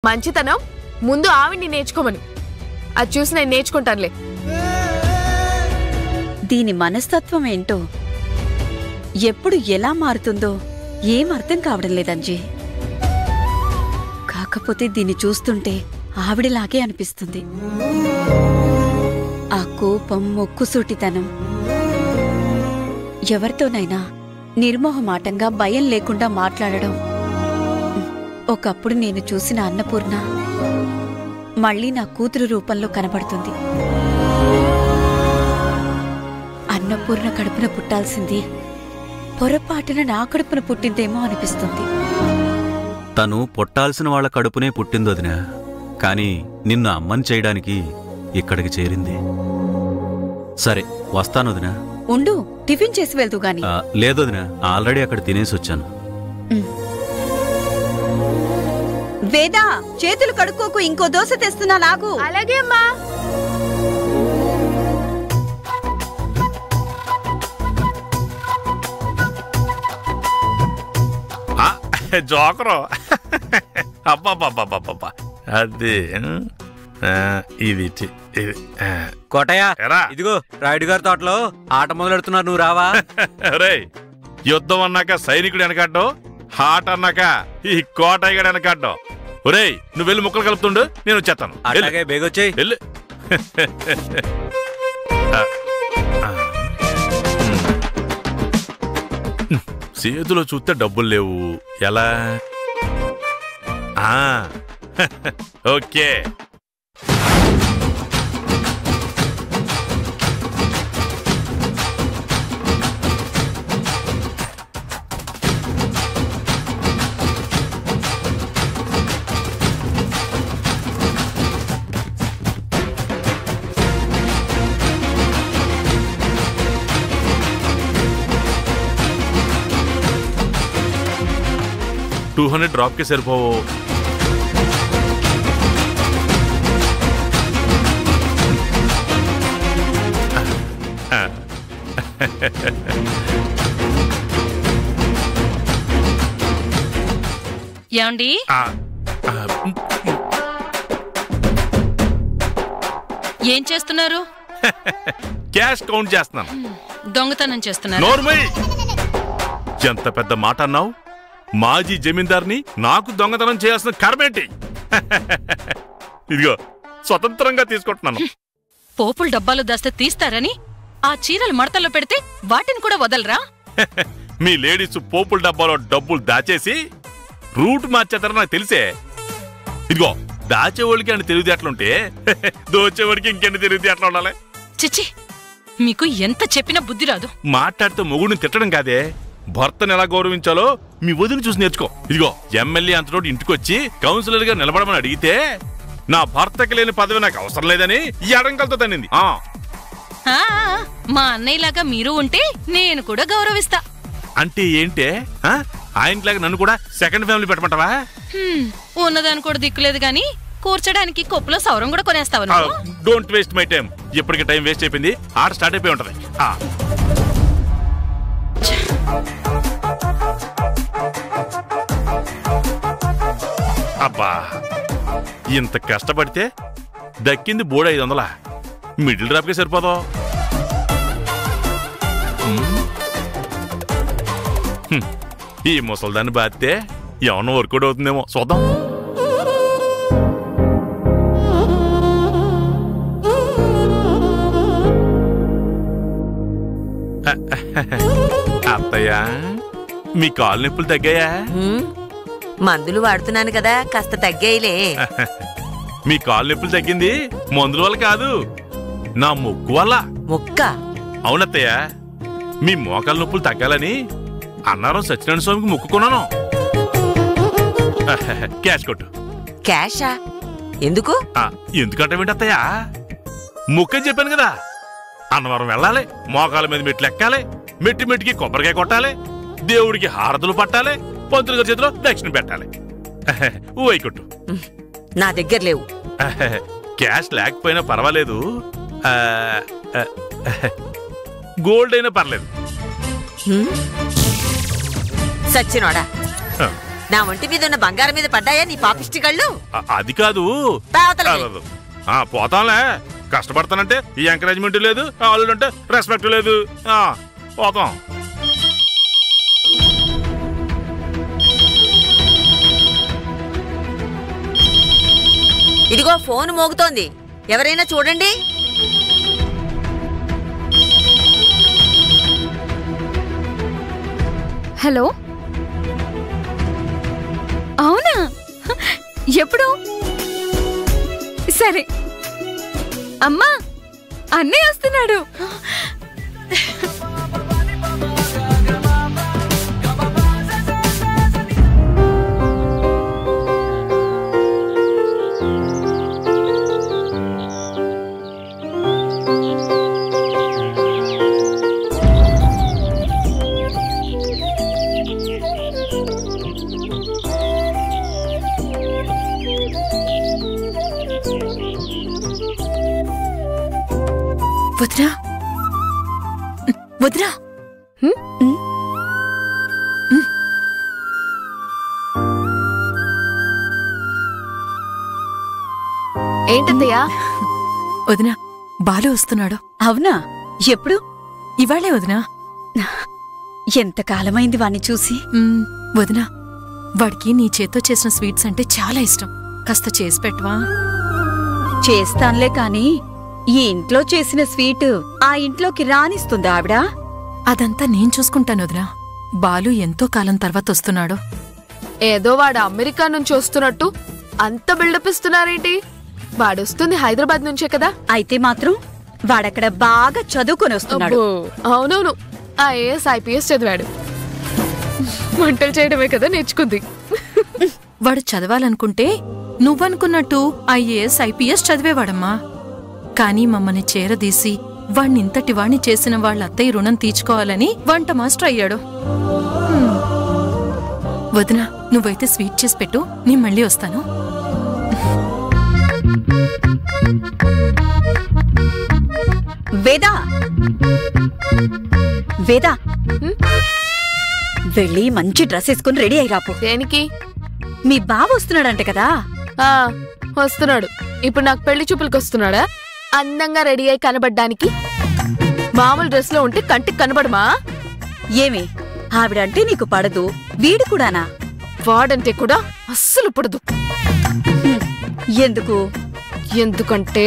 మంచితనం ముందు ఆవిడ్ని నేర్చుకోమను. అది చూసి నేను నేర్చుకుంటానులే. దీని మనస్తత్వం ఏంటో, ఎప్పుడు ఎలా మారుతుందో ఏం అర్థం కావడం లేదంజీ. కాకపోతే దీన్ని చూస్తుంటే ఆవిడలాగే అనిపిస్తుంది. ఆ కోపం, మొక్కుసూటితనం, ఎవరితోనైనా నిర్మోహమాటంగా భయం లేకుండా మాట్లాడడం. ఒకప్పుడు నేను చూసిన అన్నపూర్ణ మళ్ళీ నా కూతురు రూపంలో కనబడుతుంది. అన్నపూర్ణ కడుపున పుట్టాల్సింది పొరపాటున నా కడుపున పుట్టిందేమో అనిపిస్తుంది. తను పుట్టాల్సిన వాళ్ల కడుపునే పుట్టిందొదినా, కాని నిన్ను అమ్మని చేయడానికి ఇక్కడికి చేరింది. సరే వస్తానొదినా. ఉండు, టిఫిన్ చేసి వెళ్తూ గాని. లేదొదినా, ఆల్రెడీ అక్కడ తినేసి వచ్చాను. వేదా, చేతులు కడుక్కోకు, ఇంకో దోశ తెస్తున్నా నాకు. అలాగే అమ్మా. జోకరు అబ్బా అది ఇది కోటయ్య, ఇదిగో రాయుడు గారి తోటలో ఆట మొదలెడుతున్నారు, నువ్వు రావా? రే, యుద్ధం అన్నాక సైనికుడు వెనకాడ్డం, ఆట అన్నాక ఈ కోటయ్య వెనకాడ్డం. ఒరేయ్, నువ్వు వెళ్ళి ముక్కలు కలుపుతుండు, నేను వచ్చేస్తాను. అలాగే, బేగొచ్చేయి. వెళ్ళు. చేతిలో చూస్తే డబ్బులు లేవు, ఎలా? ఓకే. $200 ड्रॉप के सिर्फ हो। ఏమండి? ఏం చేస్తున్నారు? క్యాష్ కౌంట్ చేస్తున్నాను. దొంగతనం చేస్తున్నారు? నోర్మై, ఎంత పెద్ద మాట అన్నావు? మాజీ జమీందార్ని నాకు దొంగతనం చేయాల్సిన కర్మేంటి? ఇదిగో స్వతంత్రంగా తీసుకుంటున్నాను. పోపుల డబ్బాలు దాస్తే తీస్తారని ఆ చీరలు మడతల్లో పెడితే వాటిని కూడా వదలరా? మీ లేడీస్ పోపుల డబ్బాలో డబ్బులు దాచేసి రూట్ మార్చేతారని నాకు తెలిసే. ఇదిగో దాచేవాళ్ళకి అని తెలివితేటలుంటే దోచేవాడికి ఇంకెన్ని తెలివితేటలు ఉండాలి. చిచ్చి, మీకు ఎంత చెప్పినా బుద్ధి రాదు. మాట్లాడితే మొగుడిని తిట్టడం కాదే, భర్తను ఎలా గౌరవించాలో మీ వదిలి చూసి నేర్చుకో. ఇదిగో ఎమ్మెల్యే అంతటోటి ఇంటికొచ్చి కౌన్సిలర్ గా నిలబడమని అడిగితే నా భర్తకి లేని పదవి నాకు అవసరం లేదని ఈ అడంకలతో తన్నింది. మా అన్నయ్యలాగా మీరు ఉంటే నేను కూడా గౌరవిస్తా. అంటే ఏంటే? ఆయనలాగా నన్ను కూడా సెకండ్ ఫ్యామిలీ పెట్టమంటావా? ఉన్నదాని కూడా దిక్కులేదు గాని కూర్చోడానికి కొప్పులో సౌరం కూడా కొనేస్తావా? Don't waste my time. ఇప్పటికి టైం వేస్ట్ అయిపోయింది, ఆట స్టార్ట్ అయిపోయి ఉంటది. అబ్బా, ఇంత కష్టపడితే దక్కింది బోర్డు 500. మిడిల్ డ్రాప్కే సరిపోదు. ఈ ముసల్దాన్ని బాధితే ఏమన్నా వర్కౌట్ అవుతుందేమో చూద్దాం. అత్తయ్య, మీ కాలు నొప్పులు తగ్గాయా? మందులు వాడుతున్నాను కదా, కాస్త తగ్గాయిలే. మీ కాలు నొప్పులు తగ్గింది మందుల వల్ల కాదు, నా ముక్కు వల్ల. ముక్క? అవునత్తయ్య, మీ మోకాల నొప్పులు తగ్గాలని అన్నారం సత్యనారాయణ స్వామికి మొక్కుకున్నాను. క్యాష్ కొట్టు. క్యాషా? ఎందుకు? ఎందుకంటే ఏంటత్తయ్య, ముక్కని చెప్పాను కదా. అన్నవరం వెళ్ళాలి, మోకాల మీద మెట్లు ఎక్కాలి, మెట్టి మెట్టికి కొబ్బరికాయ కొట్టాలి, దేవుడికి హారతులు పట్టాలి, పంతులు గారి చేతిలో దక్షిణ పెట్టాలి. ఊయి కొట్టు. నా దగ్గర లేవు. క్యాష్ లేకపోయినా పర్వాలేదు, గోల్డ్ అయినా పర్లేదు. సచ్చినోడా, నా ఒంటి మీద ఉన్న బంగారం మీద పడ్డాయా నీ పాపిష్టి కళ్ళు? అది కాదు. పోతాంలే. కష్టపడతానంటే ఈ ఎంకరేజ్మెంట్ లేదు, వాళ్ళంటే రెస్పెక్ట్ లేదు. పోతాం. ఇదిగో ఫోన్ మోగుతోంది, ఎవరైనా చూడండి. హలో, అవునా? ఎప్పుడు? సరే అమ్మా, అన్నయ్య వస్తున్నాడు. వద్రా వద్రా. ఏంటత్తయ్యా? వదినా, బాలు వస్తున్నాడు. అవునా? ఎప్పుడు? ఇవాళే వదినా. ఎంతకాలమైంది వాణ్ణి చూసి. వదినా, వాడికి నీ చేత్తో చేసిన స్వీట్స్ అంటే చాలా ఇష్టం. కాస్త చేసి పెట్టవా? చేస్తాన్లే కాని ఈ ఇంట్లో చేసిన స్వీట్ ఆ ఇంట్లోకి రానిస్తుందా ఆవిడ? అదంతా నేను చూసుకుంటాను వదినా. బాలు ఎంతో కాలం తర్వాత వస్తున్నాడు. ఏదో వాడు అమెరికా నుంచి వస్తున్నట్టు అంత బిల్డప్ ఇస్తున్నారేంటి? వాడొస్తుంది హైదరాబాద్ నుంచే కదా. అయితే మాత్రం వాడక్కడ బాగా చదువుకొని వస్తున్నాడు. అవునవును, ఐఏఎస్ ఐపీఎస్ చదివాడు. వంటలు చేయడమే కదా నేర్చుకుంది. వాడు చదవాలనుకుంటే నువ్వనుకున్నట్టు ఐఏఎస్ ఐపీఎస్ చదివేవాడమ్మా. కానీ మమ్మల్ని చేరదీసి వాణ్ణింతటి వాణ్ణి చేసిన వాళ్ళ అత్తయ్య రుణం తీర్చుకోవాలని వంట మాస్టర్ అయ్యాడు. వదినా, నువ్వైతే స్వీట్ చేసి పెట్టు, నేను మళ్ళీ వస్తాను. వేదా, వేదా, వెళ్ళి మంచి డ్రెస్ వేసుకుని రెడీ అయి రాపు. దేనికి? మీ బావ వస్తున్నాడంటే కదా. వస్తున్నాడు. ఇప్పుడు నాకు పెళ్లి చూపులకు వస్తున్నాడా? అందంగా రెడీ అయి కనబడ్డానికి? మామూలు డ్రెస్ లో ఉంటే కంటికి కనబడమా? ఏమి ఆవిడంటే నీకు పడదు, వీడు కూడానా? వాడంటే కూడా అస్సలు పడదు. ఎందుకు? ఎందుకంటే